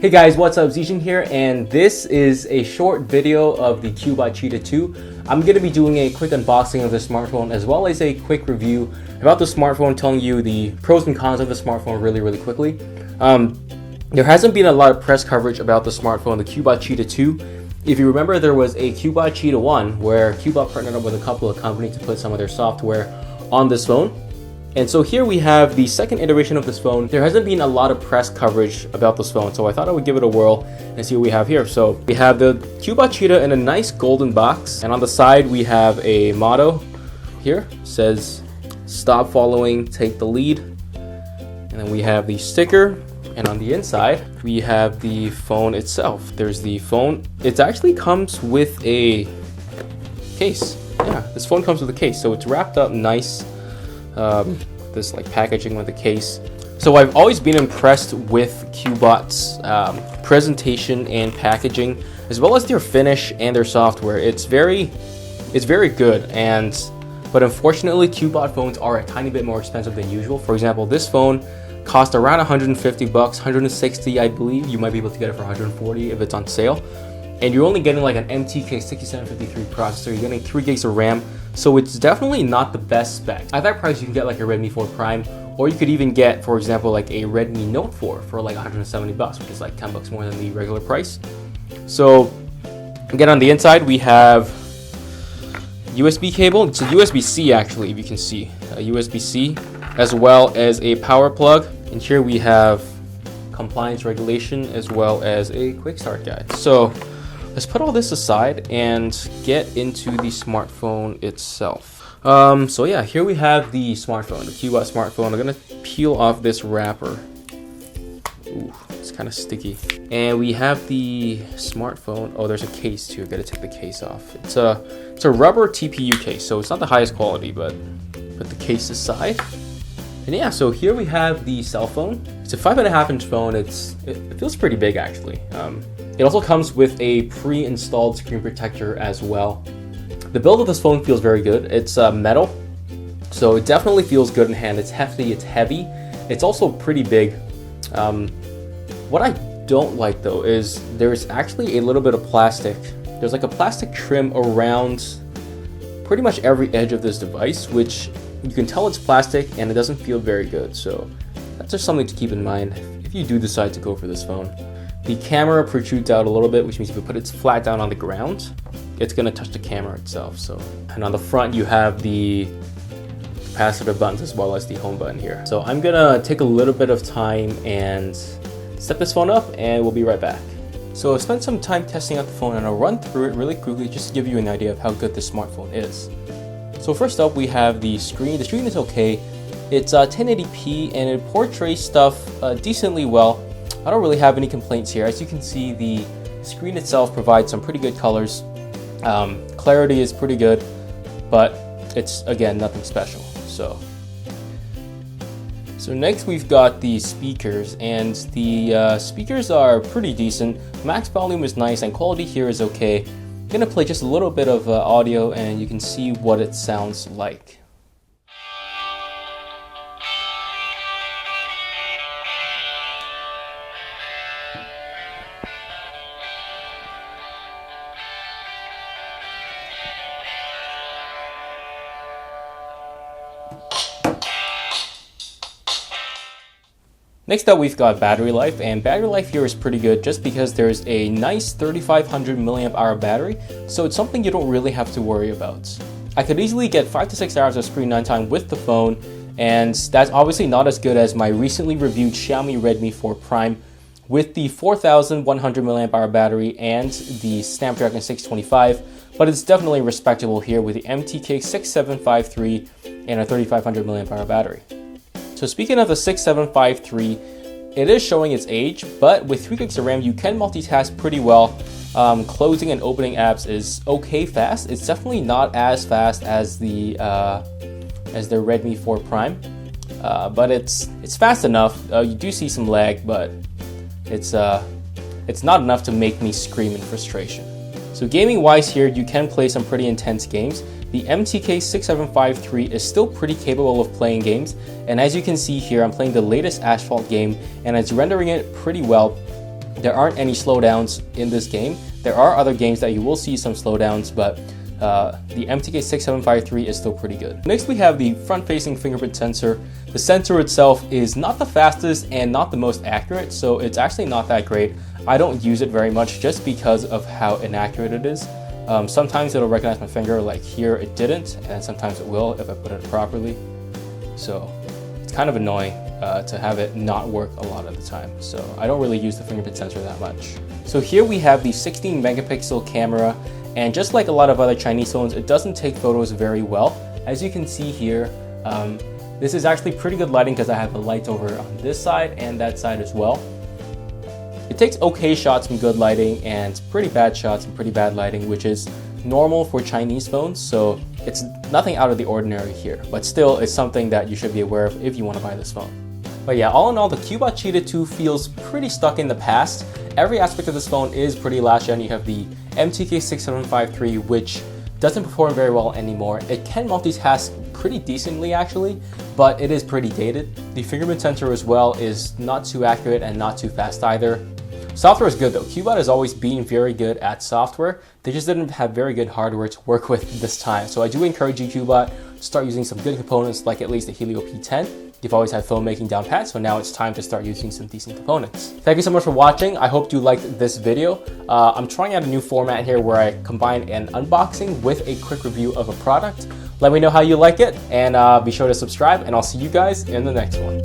Hey guys, what's up? Zijin here, and this is a short video of the Cubot Cheetah 2. I'm going to be doing a quick unboxing of the smartphone as well as a quick review about the smartphone, telling you the pros and cons of the smartphone really quickly. There hasn't been a lot of press coverage about the smartphone, the Cubot Cheetah 2. If you remember, there was a Cubot Cheetah 1 where Cubot partnered up with a couple of companies to put some of their software on this phone. And so here we have the second iteration of this phone. There hasn't been a lot of press coverage about this phone, so I thought I would give it a whirl and see what we have here. So we have the Cubot Cheetah in a nice golden box, and on the side we have a motto here. It says, "Stop following, take the lead." And then we have the sticker, and on the inside we have the phone itself. There's the phone. It actually comes with a case. Yeah, this phone comes with a case, so it's wrapped up nice. This like packaging with a case. So I've always been impressed with Cubot's presentation and packaging, as well as their finish and their software. It's very good, but unfortunately Cubot phones are a tiny bit more expensive than usual. For example, this phone cost around 150 bucks, 160 I believe. You might be able to get it for 140 if it's on sale. And you're only getting like an MTK 6753 processor, you're getting 3 gigs of RAM, so it's definitely not the best spec. At that price, you can get like a Redmi 4 Prime, or you could even get, for example, like a Redmi Note 4 for like 170 bucks, which is like 10 bucks more than the regular price. So again, on the inside, we have USB cable. It's a USB-C actually, if you can see, a USB-C, as well as a power plug. And here we have compliance regulation, as well as a quick start guide. So let's put all this aside and get into the smartphone itself. So yeah, here we have the smartphone, the Cubot smartphone. I'm gonna peel off this wrapper. Ooh, it's kind of sticky. And we have the smartphone. Oh, there's a case too. I gotta take the case off. It's a rubber TPU case, so it's not the highest quality, but put the case aside. And yeah, so here we have the cell phone. It's a 5.5-inch phone. It feels pretty big actually. It also comes with a pre-installed screen protector as well. The build of this phone feels very good. It's metal, so it definitely feels good in hand. It's hefty, it's heavy. It's also pretty big. What I don't like though is there's actually a little bit of plastic. There's like a plastic trim around pretty much every edge of this device, which you can tell it's plastic and it doesn't feel very good. So that's just something to keep in mind if you do decide to go for this phone. The camera protrudes out a little bit, which means if you put it flat down on the ground, it's going to touch the camera itself. So, and on the front you have the capacitor buttons as well as the home button here. So I'm going to take a little bit of time and set this phone up, and we'll be right back. So I've spent some time testing out the phone, and I'll run through it really quickly just to give you an idea of how good this smartphone is. So first up, we have the screen. The screen is okay. It's 1080p and it portrays stuff decently well. I don't really have any complaints here. As you can see, the screen itself provides some pretty good colors. Clarity is pretty good, but it's, again, nothing special. So next we've got the speakers, and the speakers are pretty decent. Max volume is nice and quality here is okay. I'm gonna play just a little bit of audio and you can see what it sounds like. Next up, we've got battery life, and battery life here is pretty good just because there's a nice 3500 milliamp hour battery, so it's something you don't really have to worry about. I could easily get 5 to 6 hours of screen time with the phone, and that's obviously not as good as my recently reviewed Xiaomi Redmi 4 Prime with the 4100 milliamp hour battery and the Snapdragon 625, but it's definitely respectable here with the MTK 6753 and a 3500 milliamp hour battery. So speaking of the 6753, it is showing its age, but with 3 gigs of RAM, you can multitask pretty well. Closing and opening apps is okay fast. It's definitely not as fast as the Redmi 4 Prime, but it's fast enough. You do see some lag, but it's not enough to make me scream in frustration. So gaming wise here, you can play some pretty intense games. The MTK 6753 is still pretty capable of playing games, and as you can see here, I'm playing the latest Asphalt game, and it's rendering it pretty well there aren't any slowdowns in this game. There are other games that you will see some slowdowns, but the MTK6753 is still pretty good. Next, we have the front-facing fingerprint sensor. The sensor itself is not the fastest and not the most accurate, so it's actually not that great. I don't use it very much just because of how inaccurate it is. Sometimes it'll recognize my finger, like here it didn't, and sometimes it will if I put it properly. So it's kind of annoying to have it not work a lot of the time. So I don't really use the fingerprint sensor that much. So here we have the 16 megapixel camera, and just like a lot of other Chinese phones, it doesn't take photos very well. As you can see here, this is actually pretty good lighting because I have the lights over on this side and that side as well. It takes okay shots and good lighting, and pretty bad shots and pretty bad lighting, which is normal for Chinese phones, so it's nothing out of the ordinary here, but still it's something that you should be aware of if you want to buy this phone. But yeah, all in all, the Cubot Cheetah 2 feels pretty stuck in the past. Every aspect of this phone is pretty last gen. You have the MTK6753, which doesn't perform very well anymore. It can multitask pretty decently actually, but it is pretty dated. The fingerprint sensor as well is not too accurate and not too fast either. Software is good though. Cubot has always been very good at software. They just didn't have very good hardware to work with this time. So I do encourage you, Cubot, to start using some good components like at least the Helio P10. You've always had filmmaking down pat, so now it's time to start using some decent components. Thank you so much for watching. I hope you liked this video. I'm trying out a new format here where I combine an unboxing with a quick review of a product. Let me know how you like it, and be sure to subscribe, and I'll see you guys in the next one.